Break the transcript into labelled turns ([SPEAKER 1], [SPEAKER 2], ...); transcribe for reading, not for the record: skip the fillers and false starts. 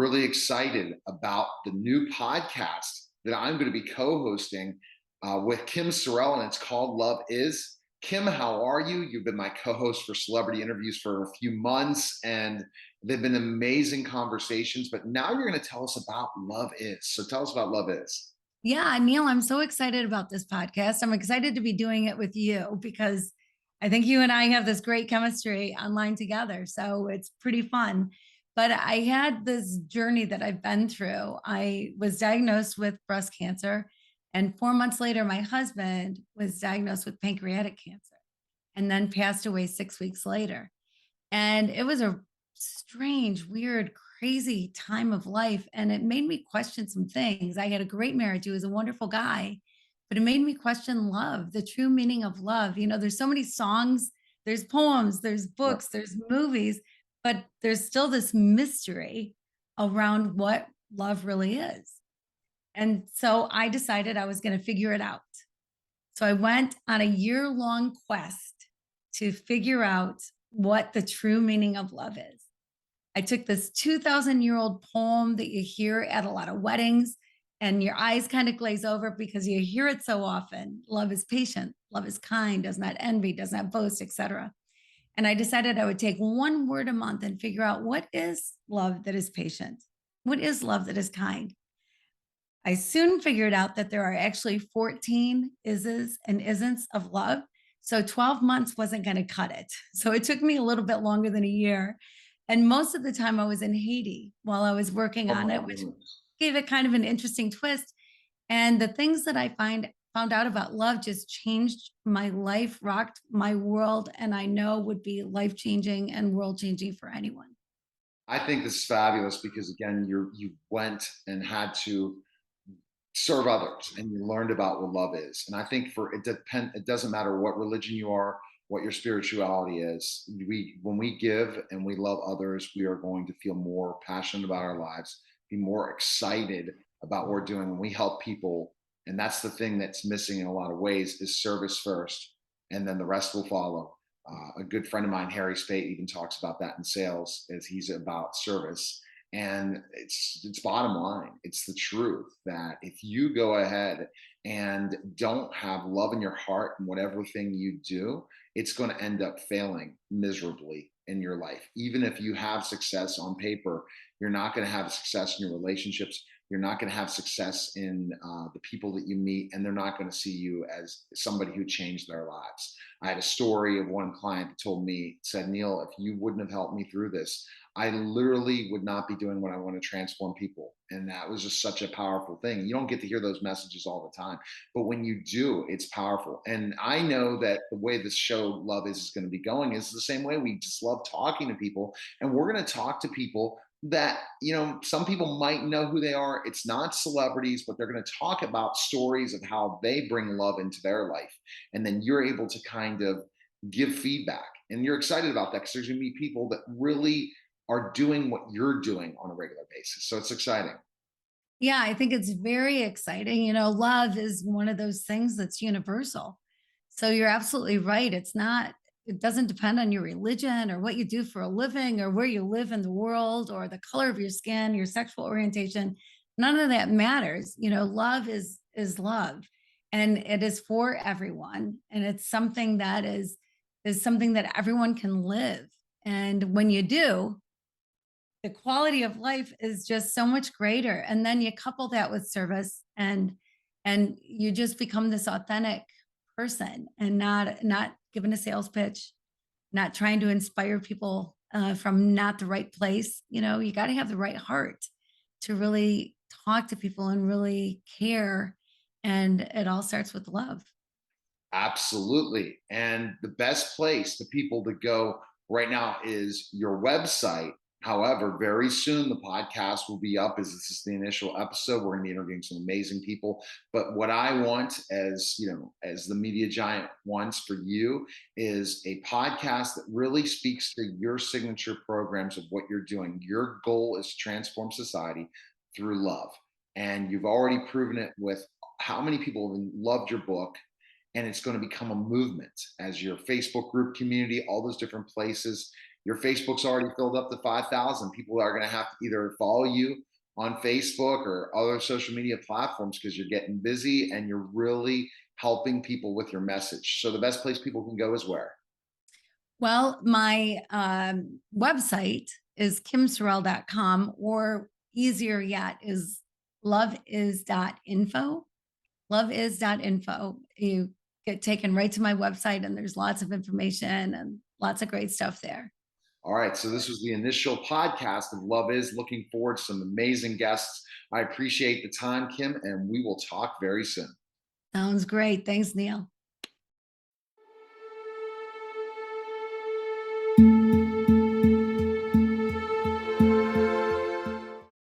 [SPEAKER 1] really excited about the new podcast that I'm going to be co-hosting with Kim Sorrell, and it's called Love Is. Kim, how are you? You've been my co-host for celebrity interviews for a few months, and they've been amazing conversations. But now you're going to tell us about Love Is. So tell us about Love Is.
[SPEAKER 2] Yeah, Neil, I'm so excited about this podcast. I'm excited to be doing it with you because I think you and I have this great chemistry online together. So it's pretty fun. But I had this journey that I've been through. I was diagnosed with breast cancer, and 4 months later, my husband was diagnosed with pancreatic cancer and then passed away 6 weeks later. And it was a strange, weird, crazy time of life. And it made me question some things. I had a great marriage. He was a wonderful guy, but it made me question love, the true meaning of love. There's so many songs, there's poems, there's
[SPEAKER 1] Right.
[SPEAKER 2] books, there's movies, but there's still this mystery around what love really is. And so I decided I was going to figure it out. So I went on a year-long quest to figure out what the true meaning of love is. I took this 2,000-year-old poem that you hear at a lot of weddings, and your eyes kind of glaze over because you hear it so often. Love is patient, love is kind, does not envy, does not boast, etc. And I decided I would take one word a month and figure out what is love that is patient? What is love that is kind? I soon figured out that there are actually 14 ises and isn't of love. So 12 months wasn't going to cut it. So it took me a little bit longer than a year. And most of the time I was in Haiti while I was working
[SPEAKER 1] Oh
[SPEAKER 2] on
[SPEAKER 1] my
[SPEAKER 2] it, which
[SPEAKER 1] goodness.
[SPEAKER 2] gave it kind of an interesting twist. And the things that I found out about love just changed my life, rocked my world, and I know would be life changing and world changing for anyone.
[SPEAKER 1] I think this is fabulous because again, you went and had to serve others and you learned about what love is. And I think it doesn't matter what religion you are, what your spirituality is. We when we give and we love others, we are going to feel more passionate about our lives, be more excited about what we're doing when we help people. And that's the thing that's missing in a lot of ways is service first, and then the rest will follow. A good friend of mine, Harry Spate, even talks about that in sales, as he's about service. And it's bottom line. It's the truth that if you go ahead and don't have love in your heart in whatever thing you do, it's going to end up failing miserably in your life. Even if you have success on paper, you're not going to have success in your relationships. You're not going to have success in the people that you meet, and they're not going to see you as somebody who changed their lives. I had a story of one client that told me, said, Neil, if you wouldn't have helped me through this, I literally would not be doing what I want to transform people. And that was just such a powerful thing. You don't get to hear those messages all the time, but when you do, it's powerful. And I know that the way this show Love is going to be going is the same way. We just love talking to people, and we're going to talk to people that, some people might know who they are. It's not celebrities, but they're going to talk about stories of how they bring love into their life. And then you're able to kind of give feedback. And you're excited about that because there's going to be people that really are doing what you're doing on a regular basis. So it's exciting.
[SPEAKER 2] Yeah, I think it's very exciting. Love is one of those things that's universal. So you're absolutely right. It doesn't depend on your religion or what you do for a living or where you live in the world or the color of your skin, your sexual orientation. None of that matters. Love is love, and it is for everyone. And it's something that is something that everyone can live. And when you do, the quality of life is just so much greater. And then you couple that with service, and you just become this authentic person, and not giving a sales pitch, not trying to inspire people from not the right place. You got to have the right heart to really talk to people and really care. And it all starts with love.
[SPEAKER 1] Absolutely. And the best place for people to go right now is your website. However, very soon the podcast will be up as this is the initial episode. We're going to be interviewing some amazing people. But what I want as the media giant wants for you is a podcast that really speaks to your signature programs of what you're doing. Your goal is to transform society through love. And you've already proven it with how many people have loved your book, and it's going to become a movement as your Facebook group community, all those different places. Your Facebook's already filled up to 5,000. People are going to have to either follow you on Facebook or other social media platforms because you're getting busy and you're really helping people with your message. So the best place people can go is where?
[SPEAKER 2] Well, my website is kimsorrell.com, or easier yet is loveis.info. Loveis.info. You get taken right to my website, and there's lots of information and lots of great stuff there.
[SPEAKER 1] All right. So this was the initial podcast of Love Is. Looking forward to some amazing guests. I appreciate the time, Kim, and we will talk very soon.
[SPEAKER 2] Sounds great. Thanks, Neil.